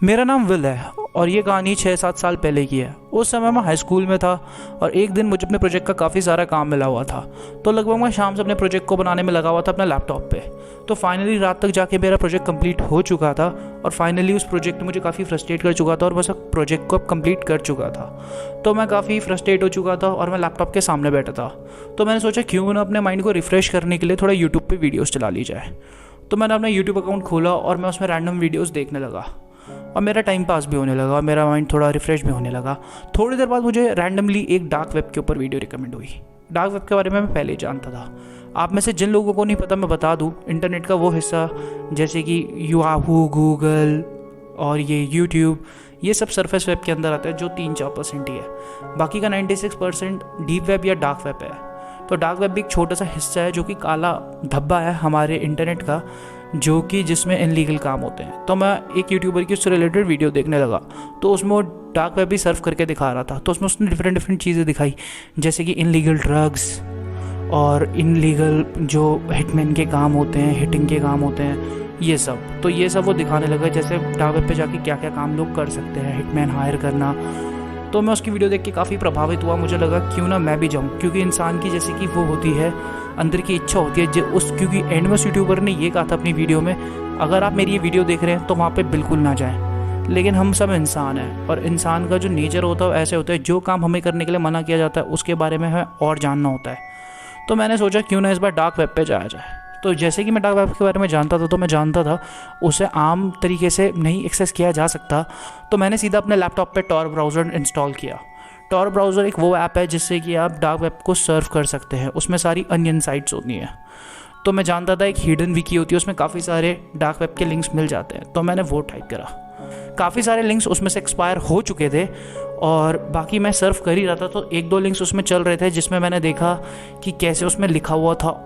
मेरा नाम विल है और ये कहानी 6-7 साल पहले की है। उस समय मैं हाई स्कूल में था और एक दिन मुझे अपने प्रोजेक्ट का काफ़ी सारा काम मिला हुआ था। तो लगभग मैं शाम से अपने प्रोजेक्ट को बनाने में लगा हुआ था अपना लैपटॉप पे। तो फाइनली रात तक जाके मेरा प्रोजेक्ट कंप्लीट हो चुका था और फाइनली उस प्रोजेक्ट ने मुझे काफ़ी फ्रस्ट्रेट कर चुका था और बस प्रोजेक्ट को अब कंप्लीट कर चुका था। तो मैं काफ़ी फ्रस्ट्रेट हो चुका था और मैं लैपटॉप के सामने बैठा था। तो मैंने सोचा क्यों ना अपने माइंड को रिफ़्रेश करने के लिए थोड़ा यूट्यूब पर वीडियोज़ चला ली जाए। तो मैंने अपना यूट्यूब अकाउंट खोला और मैं उसमें रैंडम वीडियोज़ देखने लगा और मेरा टाइम पास भी होने लगा और मेरा माइंड थोड़ा रिफ़्रेश भी होने लगा। थोड़ी देर बाद मुझे रैंडमली एक डार्क वेब के ऊपर वीडियो रिकमेंड हुई। डार्क वेब के बारे में मैं पहले ही जानता था। आप में से जिन लोगों को नहीं पता मैं बता दूं, इंटरनेट का वो हिस्सा जैसे कि याहू, गूगल और ये यूट्यूब, ये सब सरफेस वेब के अंदर आता है जो 3-4% ही है। बाकी का 96% डीप वेब या डार्क वेब है। तो डार्क वेब भी एक छोटा सा हिस्सा है जो कि काला धब्बा है हमारे इंटरनेट का, जो कि जिसमें इनलीगल काम होते हैं। तो मैं एक यूट्यूबर की उससे रिलेटेड वीडियो देखने लगा तो उसमें वो डार्क वेब भी सर्व करके दिखा रहा था। तो उसमें उसने डिफरेंट चीज़ें दिखाई जैसे कि इनलीगल ड्रग्स और इनलीगल जो हिटमैन के काम होते हैं, हिटिंग के काम होते हैं, ये सब। तो ये सब वो दिखाने लगा जैसे डार्क वेब पे जाके क्या क्या काम लोग कर सकते हैं, हिटमैन हायर करना। तो मैं उसकी वीडियो देख के काफ़ी प्रभावित हुआ। मुझे लगा क्यों ना मैं भी जाऊँ, क्योंकि इंसान की जैसे कि वो होती है अंदर की इच्छा होती है क्योंकि एंड में यूट्यूबर ने ये कहा था अपनी वीडियो में, अगर आप मेरी ये वीडियो देख रहे हैं तो वहाँ पे बिल्कुल ना जाएं। लेकिन हम सब इंसान हैं और इंसान का जो नेचर होता है ऐसे होता है, जो काम हमें करने के लिए मना किया जाता है उसके बारे में हमें और जानना होता है। तो मैंने सोचा क्यों ना इस बार डार्क वेब पे जाया जाए। तो जैसे कि मैं डार्क वेब के बारे में जानता था तो मैं जानता था उसे आम तरीके से नहीं एक्सेस किया जा सकता। तो मैंने सीधा अपने लैपटॉप पे टॉर ब्राउज़र इंस्टॉल किया। टॉर ब्राउज़र एक वो ऐप है जिससे कि आप डार्क वेब को सर्व कर सकते हैं। उसमें सारी अनियन साइट्स होती हैं। तो मैं जानता था एक हिडन विकी होती है, उसमें काफ़ी सारे डार्क वेब के लिंक्स मिल जाते हैं। तो मैंने वो टाइप करा। काफ़ी सारे लिंक्स उसमें से एक्सपायर हो चुके थे और बाकी मैं सर्व कर ही रहा था। तो 1-2 लिंक्स उसमें चल रहे थे जिसमें मैंने देखा कि कैसे उसमें लिखा हुआ था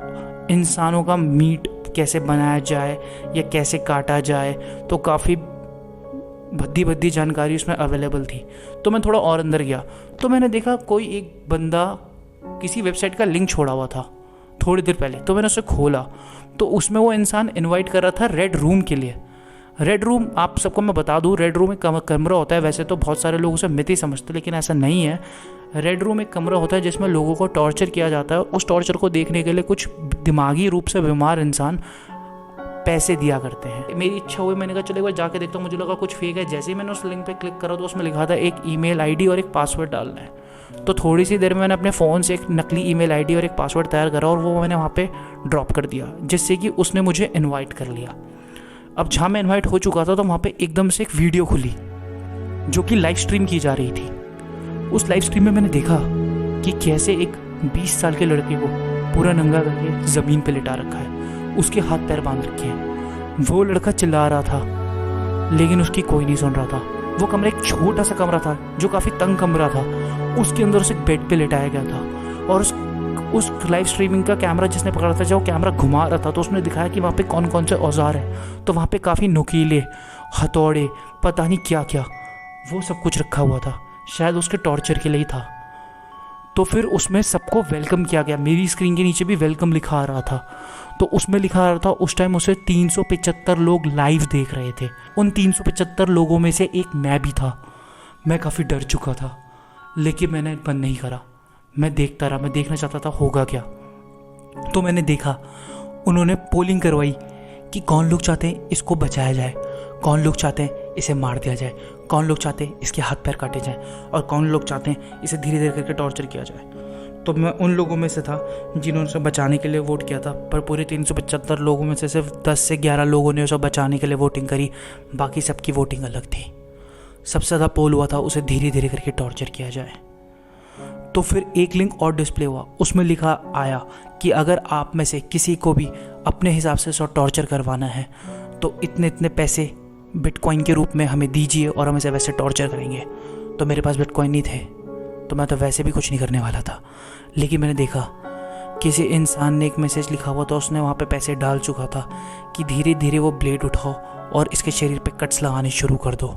इंसानों का मीट कैसे बनाया जाए या कैसे काटा जाए। तो काफ़ी भद्दी जानकारी उसमें अवेलेबल थी। तो मैं थोड़ा और अंदर गया तो मैंने देखा कोई एक बंदा किसी वेबसाइट का लिंक छोड़ा हुआ था थोड़ी देर पहले। तो मैंने उसे खोला तो उसमें वो इंसान इनवाइट कर रहा था रेड रूम के लिए। रेड रूम आप सबको मैं बता दूं, रेड रूम एक कमरा होता है। वैसे तो बहुत सारे लोग उसे मिथ ही समझते लेकिन ऐसा नहीं है। रेड रूम एक कमरा होता है जिसमें लोगों को टॉर्चर किया जाता है। उस टॉर्चर को देखने के लिए कुछ दिमागी रूप से बीमार इंसान पैसे दिया करते हैं। मेरी इच्छा हुई, मैंने कहा चलो एक बार जाके देखता हूँ। मुझे लगा कुछ फेक है। जैसे ही मैंने उस लिंक पे क्लिक करा तो उसमें लिखा था एक ईमेल आईडी और एक पासवर्ड डालना है। तो थोड़ी सी देर में मैंने अपने फ़ोन से एक नकली ईमेल आईडी और एक पासवर्ड तैयार करा और वो मैंने वहाँ पे ड्रॉप कर दिया, जिससे कि उसने मुझे इन्वाइट कर लिया। अब जहाँ मैं इन्वाइट हो चुका था तो वहाँ पे एकदम से एक वीडियो खुली जो कि लाइव स्ट्रीम की जा रही थी। उस लाइव स्ट्रीम में मैंने देखा कि कैसे एक 20 साल के लड़के को पूरा नंगा करके ज़मीन पे लिटा रखा है, उसके हाथ पैर बांध रखे हैं। वो लड़का चिल्ला रहा था लेकिन उसकी कोई नहीं सुन रहा था। वो कमरा एक छोटा सा कमरा था जो काफ़ी तंग कमरा था। उसके अंदर उसे बेड पे लिटाया गया था और उस लाइव स्ट्रीमिंग का कैमरा जिसने पकड़ा था, जब वो कैमरा घुमा रहा था तो उसने दिखाया कि वहाँ पे कौन कौन से औजार हैं। तो वहाँ पे काफ़ी नुकीले हथौड़े, पता नहीं क्या क्या, वो सब कुछ रखा हुआ था। शायद उसके टॉर्चर के लिए ही था। तो फिर उसमें सबको वेलकम किया गया। मेरी स्क्रीन के नीचे भी वेलकम लिखा आ रहा था। तो उसमें लिखा आ रहा था उस टाइम उसे 375 लोग लाइव देख रहे थे। उन 375 लोगों में से एक मैं भी था। मैं काफ़ी डर चुका था लेकिन मैंने बंद नहीं करा। मैं देखता रहा, मैं देखना चाहता था होगा क्या। तो मैंने देखा उन्होंने पोलिंग करवाई कि कौन लोग चाहते हैं इसको बचाया जाए, कौन लोग चाहते हैं इसे मार दिया जाए, कौन लोग चाहते हैं इसके हाथ पैर काटे जाएं और कौन लोग चाहते हैं इसे धीरे धीरे करके टॉर्चर किया जाए। तो मैं उन लोगों में से था जिन्होंने उसे बचाने के लिए वोट किया था। पर पूरे 375 लोगों में से सिर्फ 10 से 11 लोगों ने उसे बचाने के लिए वोटिंग करी। बाकी सबकी वोटिंग अलग थी। सबसे ज़्यादा पोल हुआ था उसे धीरे धीरे करके टॉर्चर किया जाए। तो फिर एक लिंक और डिस्प्ले हुआ, उसमें लिखा आया कि अगर आप में से किसी को भी अपने हिसाब से टॉर्चर करवाना है तो इतने इतने पैसे बिटकॉइन के रूप में हमें दीजिए और हम इसे वैसे टॉर्चर करेंगे। तो मेरे पास बिटकॉइन नहीं थे तो मैं तो वैसे भी कुछ नहीं करने वाला था। लेकिन मैंने देखा किसी इंसान ने एक मैसेज लिखा हुआ था, उसने वहाँ पे पैसे डाल चुका था कि धीरे धीरे वो ब्लेड उठाओ और इसके शरीर पे कट्स लगाने शुरू कर दो।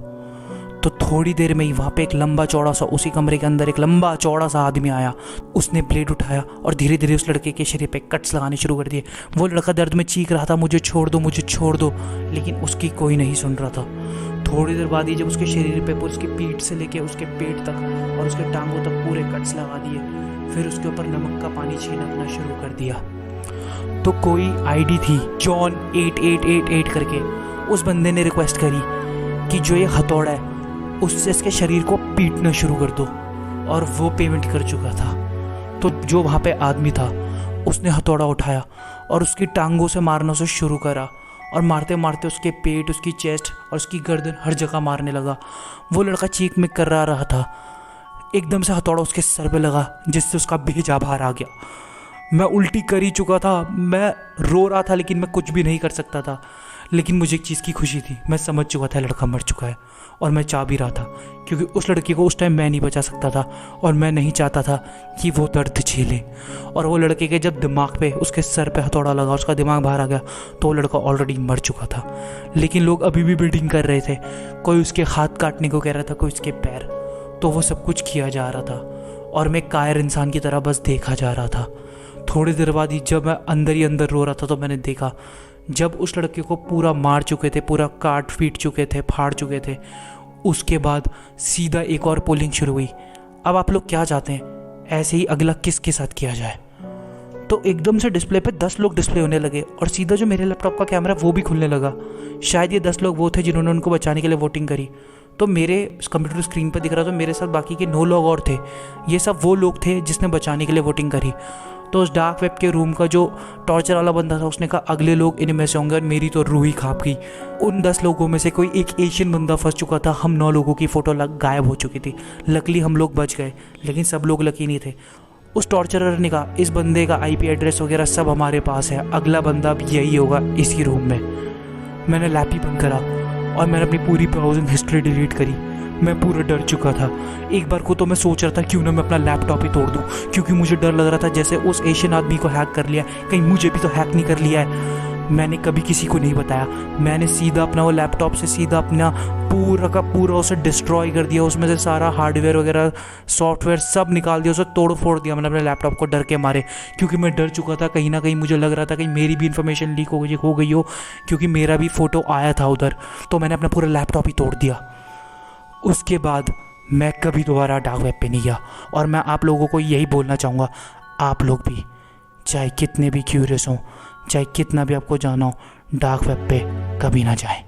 तो थोड़ी देर में ही वहाँ पे एक लंबा चौड़ा सा, उसी कमरे के अंदर एक लंबा चौड़ा सा आदमी आया। उसने ब्लेड उठाया और धीरे धीरे उस लड़के के शरीर पे कट्स लगाने शुरू कर दिए। वो लड़का दर्द में चीख रहा था, मुझे छोड़ दो, मुझे छोड़ दो, लेकिन उसकी कोई नहीं सुन रहा था। थोड़ी देर बाद ही जब उसके शरीर पे, उसकी पीठ से लेके उसके पेट तक और उसके टांगों तक पूरे कट्स लगा दिए, फिर उसके ऊपर नमक का पानी छीनकना शुरू कर दिया। तो कोई आईडी थी जॉन 8888 करके, उस बंदे ने रिक्वेस्ट करी कि जो ये हथौड़ा है उससे इसके शरीर को पीटना शुरू कर दो, और वो पेमेंट कर चुका था। तो जो वहाँ पे आदमी था उसने हथौड़ा उठाया और उसकी टांगों से मारना उसे शुरू करा, और मारते मारते उसके पेट, उसकी चेस्ट और उसकी गर्दन हर जगह मारने लगा। वो लड़का चीख में कर रहा था। एकदम से हथौड़ा उसके सर पे लगा जिससे उसका भेजा बाहर आ गया। मैं उल्टी कर ही चुका था, मैं रो रहा था लेकिन मैं कुछ भी नहीं कर सकता था। लेकिन मुझे एक चीज़ की खुशी थी, मैं समझ चुका था लड़का मर चुका है, और मैं चाह भी रहा था क्योंकि उस लड़के को उस टाइम मैं नहीं बचा सकता था, और मैं नहीं चाहता था कि वो दर्द झेले। और वो लड़के के जब दिमाग पे, उसके सर पे हथौड़ा लगा, उसका दिमाग बाहर आ गया, तो वो लड़का ऑलरेडी मर चुका था। लेकिन लोग अभी भी बिल्डिंग कर रहे थे, कोई उसके हाथ काटने को कह रहा था, कोई उसके पैर। तो वो सब कुछ किया जा रहा था और मैं कायर इंसान की तरह बस देखा जा रहा था। थोड़ी देर बाद ही जब मैं अंदर ही अंदर रो रहा था, तो मैंने देखा जब उस लड़के को पूरा मार चुके थे, पूरा काट पीट चुके थे, फाड़ चुके थे, उसके बाद सीधा एक और पोलिंग शुरू हुई। अब आप लोग क्या चाहते हैं, ऐसे ही अगला किसके साथ किया जाए? तो एकदम से डिस्प्ले पे 10 लोग डिस्प्ले होने लगे, और सीधा जो मेरे लैपटॉप का कैमरा वो भी खुलने लगा। शायद ये 10 लोग वो थे जिन्होंने उनको बचाने के लिए वोटिंग करी। तो मेरे कंप्यूटर स्क्रीन पर दिख रहा था मेरे साथ बाकी के 9 लोग और थे। ये सब वो लोग थे जिसने बचाने के लिए वोटिंग करी। तो उस डार्क वेब के रूम का जो टॉर्चर वाला बंदा था, उसने कहा अगले लोग इनमें से होंगे, और मेरी तो रूह ही काँप गई। उन 10 लोगों में से कोई एक एशियन बंदा फंस चुका था। हम 9 लोगों की फ़ोटो गायब हो चुकी थी। लकीली हम लोग बच गए, लेकिन सब लोग लकी नहीं थे। उस टॉर्चरर ने कहा इस बंदे का IP एड्रेस वगैरह सब हमारे पास है, अगला बंदा भी यही होगा इसी रूम में। मैंने लैप ही बंद करा और मैंने अपनी पूरी ब्राउजिंग हिस्ट्री डिलीट करी। मैं पूरा डर चुका था। एक बार को तो मैं सोच रहा था क्यों ना मैं अपना लैपटॉप ही तोड़ दूं, क्योंकि मुझे डर लग रहा था जैसे उस एशियन आदमी को हैक कर लिया, कहीं मुझे भी तो हैक नहीं कर लिया है। मैंने कभी किसी को नहीं बताया। मैंने सीधा अपना वो लैपटॉप से सीधा अपना पूरा का पूरा उसे डिस्ट्रॉय कर दिया, उसमें से सारा हार्डवेयर वगैरह सॉफ्टवेयर सब निकाल दिया, उसे तोड़ फोड़ दिया मैंने अपने लैपटॉप को डर के मारे। क्योंकि मैं डर चुका था, कहीं ना कहीं मुझे लग रहा था कहीं मेरी भी इन्फॉर्मेशन लीक हो गई हो, क्योंकि मेरा भी फ़ोटो आया था उधर। तो मैंने अपना पूरा लैपटॉप ही तोड़ दिया। उसके बाद मैं कभी दोबारा डार्क वेब पे नहीं गया। और मैं आप लोगों को यही बोलना चाहूँगा, आप लोग भी चाहे कितने भी क्यूरियस हों, चाहे कितना भी आपको जाना हो, डार्क वेब पे कभी ना जाएं।